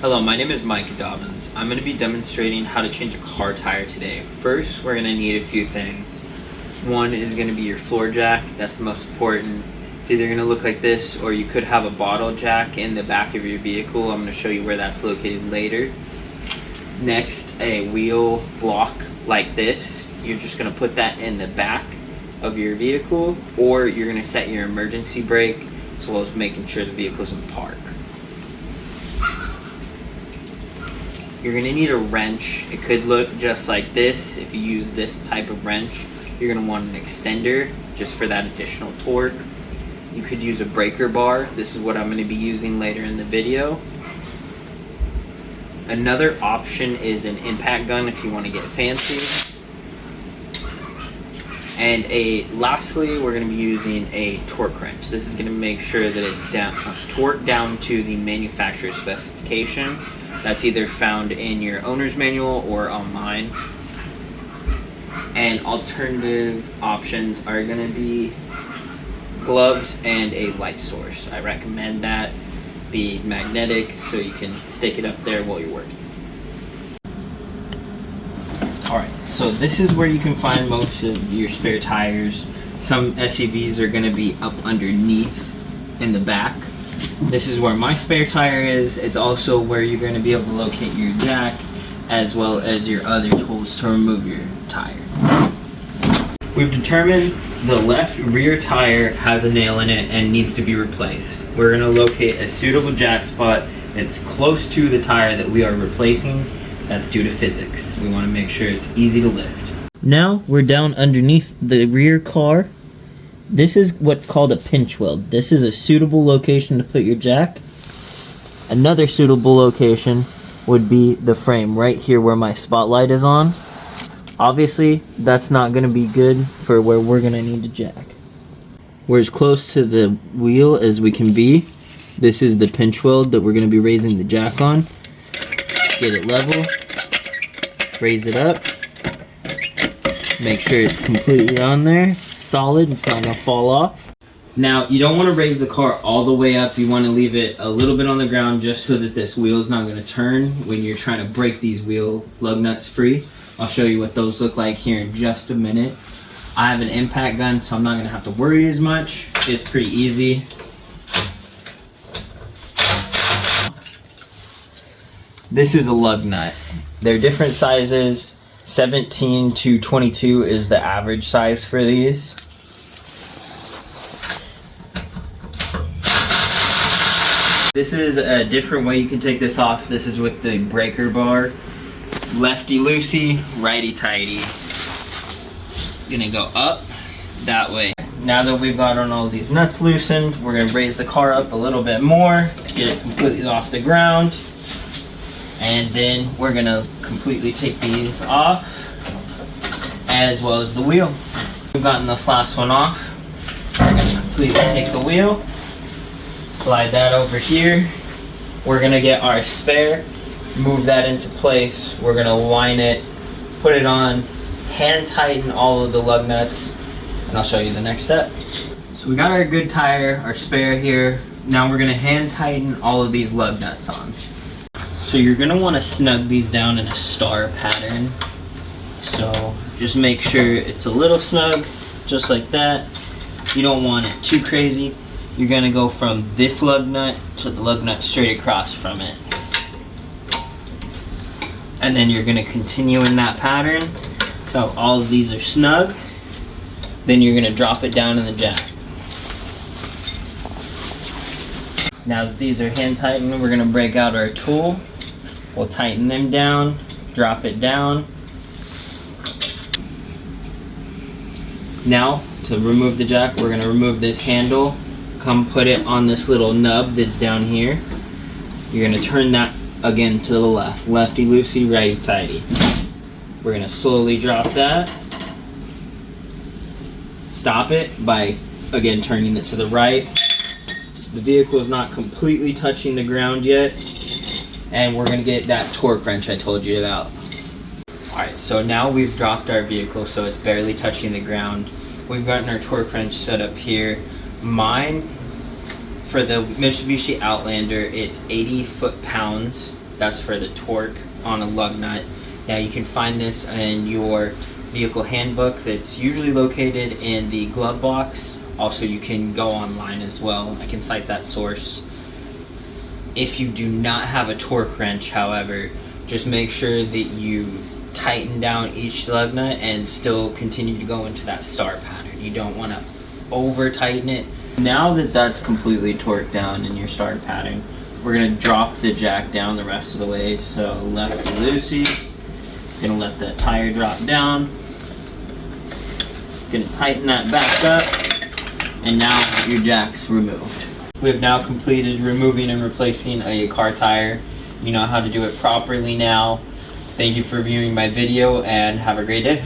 Hello, my name is Mike Dobbins. I'm going to be demonstrating how to change a car tire today. First, we're going to need a few things. One is going to be your floor jack. That's the most important. It's either going to look like this, or you could have a bottle jack in the back of your vehicle. I'm going to show you where that's located later. Next, a wheel block like this. You're just going to put that in the back of your vehicle, or you're going to set your emergency brake, as well as making sure the vehicle's in park. You're going to need a wrench. It could look just like this. If you use this type of wrench, you're going to want an extender just for that additional torque. You could use a breaker bar. This is what I'm going to be using later in the video. Another option is an impact gun if you want to get fancy. And lastly, we're going to be using a torque wrench. This is going to make sure that it's torqued down to the manufacturer's specification. That's either found in your owner's manual or online. And alternative options are going to be gloves and a light source. I recommend that be magnetic so you can stick it up there while you're working. Alright, so this is where you can find most of your spare tires. Some SUVs are going to be up underneath in the back. This is where my spare tire is. It's also where you're going to be able to locate your jack as well as your other tools to remove your tire. We've determined the left rear tire has a nail in it and needs to be replaced. We're going to locate a suitable jack spot that's close to the tire that we are replacing. That's due to physics. We want to make sure it's easy to lift. Now we're down underneath the rear car. This is what's called a pinch weld. This is a suitable location to put your jack. Another suitable location would be the frame right here where my spotlight is on. Obviously, that's not going to be good for where we're going to need the jack. We're as close to the wheel as we can be. This is the pinch weld that we're going to be raising the jack on. Get it level. Raise it up. Make sure it's completely on there. Solid, it's not going to fall off. Now, you don't want to raise the car all the way up. You want to leave it a little bit on the ground just so that this wheel is not going to turn when you're trying to break these wheel lug nuts free. I'll show you what those look like here in just a minute. I have an impact gun, so I'm not going to have to worry as much. It's pretty easy. This is a lug nut. They're different sizes. 17 to 22 is the average size for these. This is a different way you can take this off. This is with the breaker bar. Lefty loosey, righty tighty. Gonna go up that way. Now that we've got all of these nuts loosened, we're gonna raise the car up a little bit more, get it completely off the ground. And then we're gonna completely take these off, as well as the wheel. We've gotten this last one off. We're gonna completely take the wheel, slide that over here. We're gonna get our spare, move that into place. We're gonna line it, put it on, hand tighten all of the lug nuts, and I'll show you the next step. So we got our good tire, our spare here. Now we're gonna hand tighten all of these lug nuts on. So you're going to want to snug these down in a star pattern. So just make sure it's a little snug, just like that. You don't want it too crazy. You're going to go from this lug nut to the lug nut straight across from it. And then you're going to continue in that pattern until all of these are snug. Then you're going to drop it down in the jack. Now that these are hand tightened, we're going to break out our tool. We'll tighten them down, drop it down. Now, to remove the jack, we're going to remove this handle. Come put it on this little nub that's down here. You're going to turn that again to the left. Lefty loosey, righty tighty. We're going to slowly drop that. Stop it by, again, turning it to the right. The vehicle is not completely touching the ground yet. And we're going to get that torque wrench I told you about. Alright, so now we've dropped our vehicle so it's barely touching the ground. We've gotten our torque wrench set up here. Mine, for the Mitsubishi Outlander, it's 80 foot-pounds. That's for the torque on a lug nut. Now you can find this in your vehicle handbook that's usually located in the glove box. Also, you can go online as well. I can cite that source. If you do not have a torque wrench, however, just make sure that you tighten down each lug nut and still continue to go into that star pattern. You don't want to over tighten it. Now that that's completely torqued down in your star pattern, we're going to drop the jack down the rest of the way. So lefty loosey, going to let that tire drop down, going to tighten that back up, and now your jack's removed. We have now completed removing and replacing a car tire. You know how to do it properly now. Thank you for viewing my video and have a great day.